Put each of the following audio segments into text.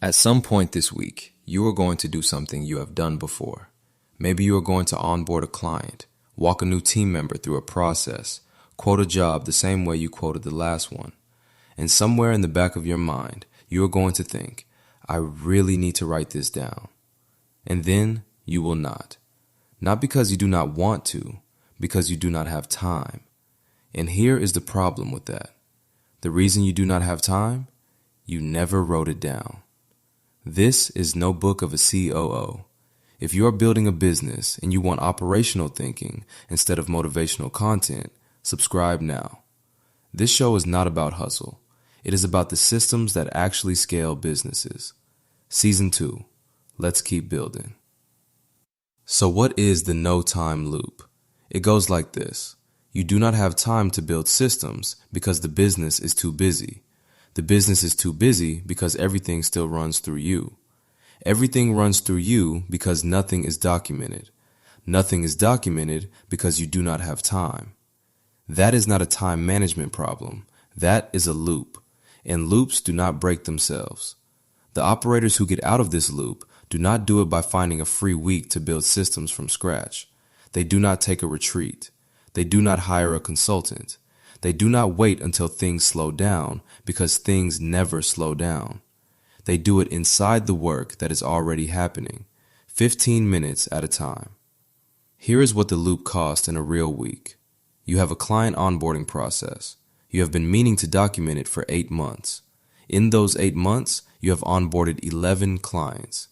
At some point this week, you are going to do something you have done before. Maybe you are going to onboard a client, walk a new team member through a process, quote a job the same way you quoted the last one. And somewhere in the back of your mind, you are going to think, I really need to write this down. And then you will not. Not because you do not want to, because you do not have time. And here is the problem with that. The reason you do not have time? You never wrote it down. This is no book of a COO. If you are building a business and you want operational thinking instead of motivational content, subscribe now. This show is not about hustle. It is about the systems that actually scale businesses. Season 2. Let's keep building. So what is the no time loop? It goes like this. You do not have time to build systems because the business is too busy. The business is too busy because everything still runs through you. Everything runs through you because nothing is documented. Nothing is documented because you do not have time. That is not a time management problem. That is a loop. And loops do not break themselves. The operators who get out of this loop do not do it by finding a free week to build systems from scratch. They do not take a retreat. They do not hire a consultant. They do not wait until things slow down because things never slow down. They do it inside the work that is already happening, 15 minutes at a time. Here is what the loop costs in a real week. You have a client onboarding process. You have been meaning to document it for 8 months. In those 8 months, you have onboarded 11 clients.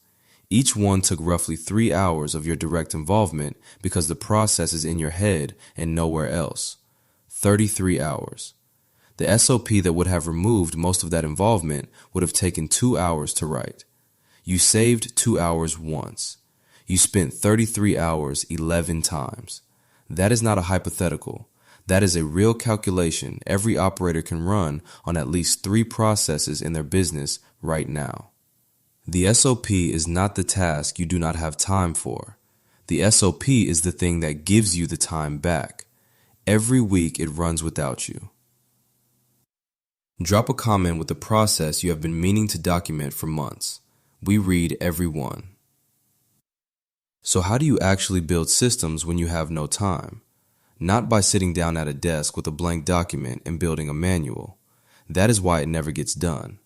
Each one took roughly 3 hours of your direct involvement because the process is in your head and nowhere else. 33 hours. The SOP that would have removed most of that involvement would have taken 2 hours to write. You saved 2 hours once. You spent 33 hours 11 times. That is not a hypothetical. That is a real calculation every operator can run on at least 3 processes in their business right now. The SOP is not the task you do not have time for. The SOP is the thing that gives you the time back. Every week it runs without you. Drop a comment with the process you have been meaning to document for months. We read every one. So how do you actually build systems when you have no time? Not by sitting down at a desk with a blank document and building a manual. That is why it never gets done.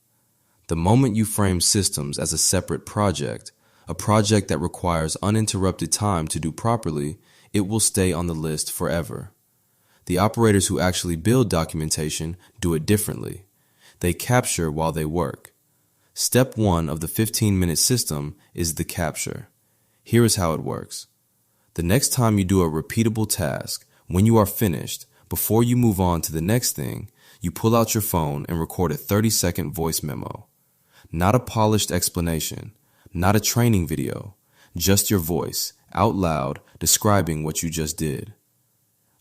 The moment you frame systems as a separate project, a project that requires uninterrupted time to do properly, it will stay on the list forever. The operators who actually build documentation do it differently. They capture while they work. Step 1 of the 15-minute system is the capture. Here is how it works. The next time you do a repeatable task, when you are finished, before you move on to the next thing, you pull out your phone and record a 30-second voice memo. Not a polished explanation, not a training video, just your voice, out loud, describing what you just did.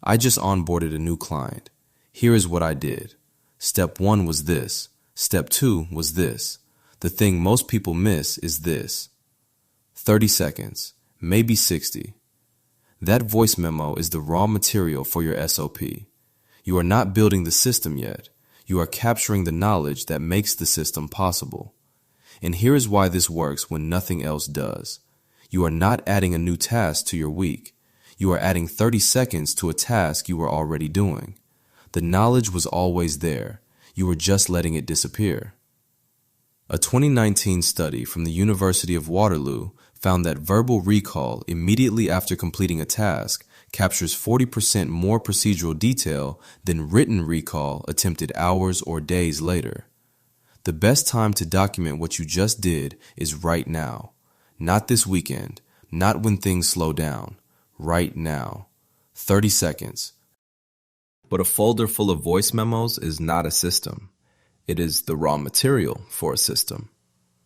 I just onboarded a new client. Here is what I did. Step 1 was this. Step 2 was this. The thing most people miss is this. 30 seconds, maybe 60. That voice memo is the raw material for your SOP. You are not building the system yet. You are capturing the knowledge that makes the system possible. And here is why this works when nothing else does. You are not adding a new task to your week. You are adding 30 seconds to a task you were already doing. The knowledge was always there. You were just letting it disappear. A 2019 study from the University of Waterloo found that verbal recall immediately after completing a task captures 40% more procedural detail than written recall attempted hours or days later. The best time to document what you just did is right now. Not this weekend, not when things slow down. Right now. 30 seconds. But a folder full of voice memos is not a system. It is the raw material for a system.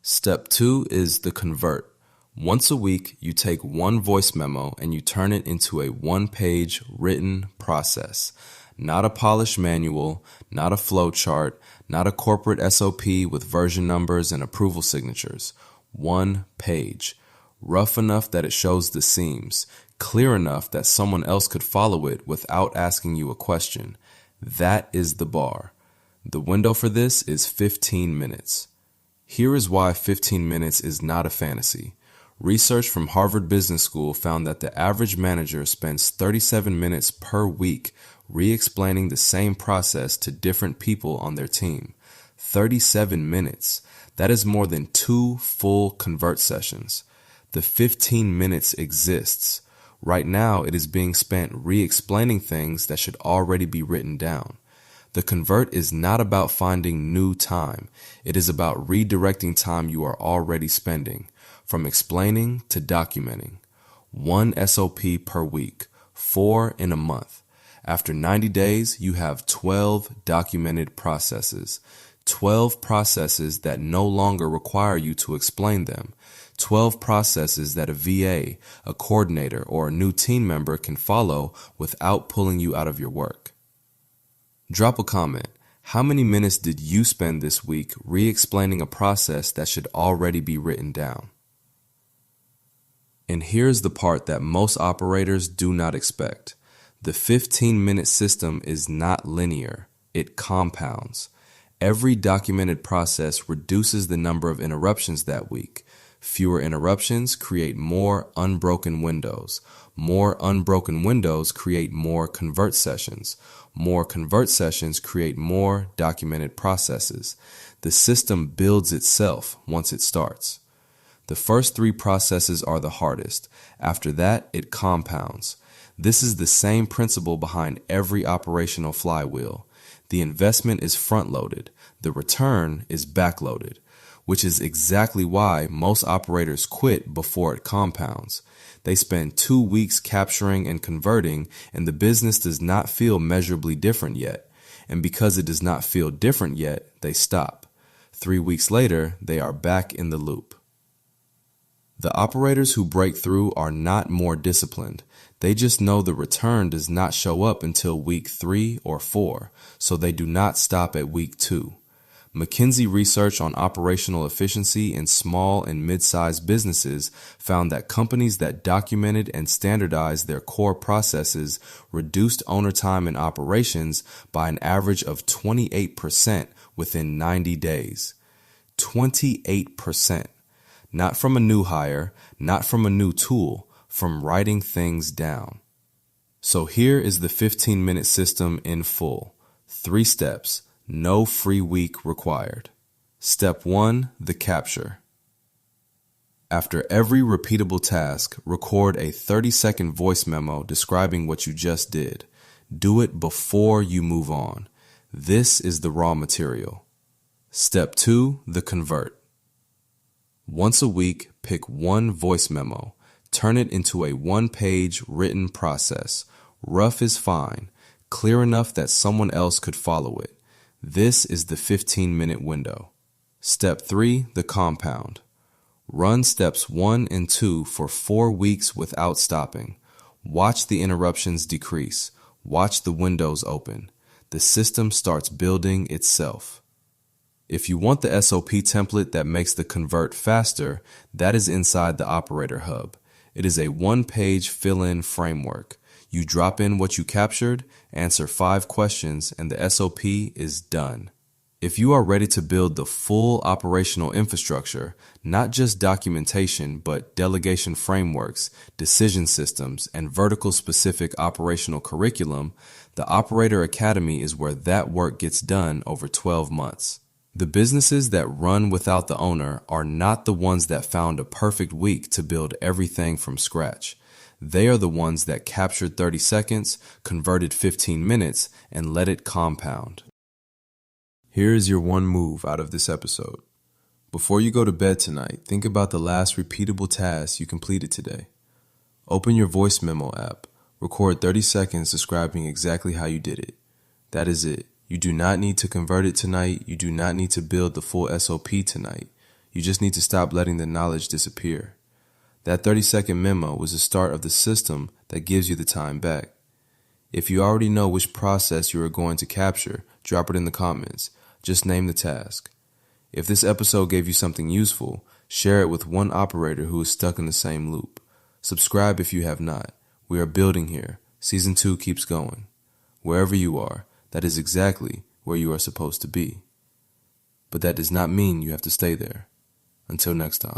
Step 2 is the convert. Once a week, you take one voice memo and you turn it into a 1-page written process. Not a polished manual, not a flow chart, not a corporate SOP with version numbers and approval signatures. 1 page. Rough enough that it shows the seams. Clear enough that someone else could follow it without asking you a question. That is the bar. The window for this is 15 minutes. Here is why 15 minutes is not a fantasy. Research from Harvard Business School found that the average manager spends 37 minutes per week re-explaining the same process to different people on their team. 37 minutes. That is more than 2 full convert sessions. The 15 minutes exists. Right now, it is being spent re-explaining things that should already be written down. The convert is not about finding new time. It is about redirecting time you are already spending, from explaining to documenting. 1 SOP per week, 4 in a month. After 90 days, you have 12 documented processes. 12 processes that no longer require you to explain them. 12 processes that a VA, a coordinator, or a new team member can follow without pulling you out of your work. Drop a comment. How many minutes did you spend this week re-explaining a process that should already be written down? And here's the part that most operators do not expect. The 15-minute system is not linear. It compounds. Every documented process reduces the number of interruptions that week. Fewer interruptions create more unbroken windows. More unbroken windows create more convert sessions. More convert sessions create more documented processes. The system builds itself once it starts. The first 3 processes are the hardest. After that, it compounds. This is the same principle behind every operational flywheel. The investment is front-loaded. The return is back-loaded, which is exactly why most operators quit before it compounds. They spend 2 weeks capturing and converting, and the business does not feel measurably different yet. And because it does not feel different yet, they stop. 3 weeks later, they are back in the loop. The operators who break through are not more disciplined. They just know the return does not show up until week 3 or 4, so they do not stop at week 2. McKinsey research on operational efficiency in small and mid-sized businesses found that companies that documented and standardized their core processes reduced owner time in operations by an average of 28% within 90 days. 28%. Not from a new hire, not from a new tool, from writing things down. So here is the 15-minute system in full. 3 steps. No free week required. Step 1, the capture. After every repeatable task, record a 30-second voice memo describing what you just did. Do it before you move on. This is the raw material. Step 2, the convert. Once a week, pick 1 voice memo. Turn it into a 1-page written process. Rough is fine, clear enough that someone else could follow it. This is the 15-minute window. Step 3, the compound. Run steps 1 and 2 for 4 weeks without stopping. Watch the interruptions decrease. Watch the windows open. The system starts building itself. If you want the SOP template that makes the convert faster, that is inside the Operator Hub. It is a 1-page fill-in framework. You drop in what you captured, answer 5 questions, and the SOP is done. If you are ready to build the full operational infrastructure, not just documentation, but delegation frameworks, decision systems, and vertical-specific operational curriculum, the Operator Academy is where that work gets done over 12 months. The businesses that run without the owner are not the ones that found a perfect week to build everything from scratch. They are the ones that captured 30 seconds, converted 15 minutes, and let it compound. Here is your 1 move out of this episode. Before you go to bed tonight, think about the last repeatable task you completed today. Open your voice memo app. Record 30 seconds describing exactly how you did it. That is it. You do not need to convert it tonight. You do not need to build the full SOP tonight. You just need to stop letting the knowledge disappear. That 30-second memo was the start of the system that gives you the time back. If you already know which process you are going to capture, drop it in the comments. Just name the task. If this episode gave you something useful, share it with one operator who is stuck in the same loop. Subscribe if you have not. We are building here. Season 2 keeps going. Wherever you are, that is exactly where you are supposed to be. but that does not mean you have to stay there. Until next time.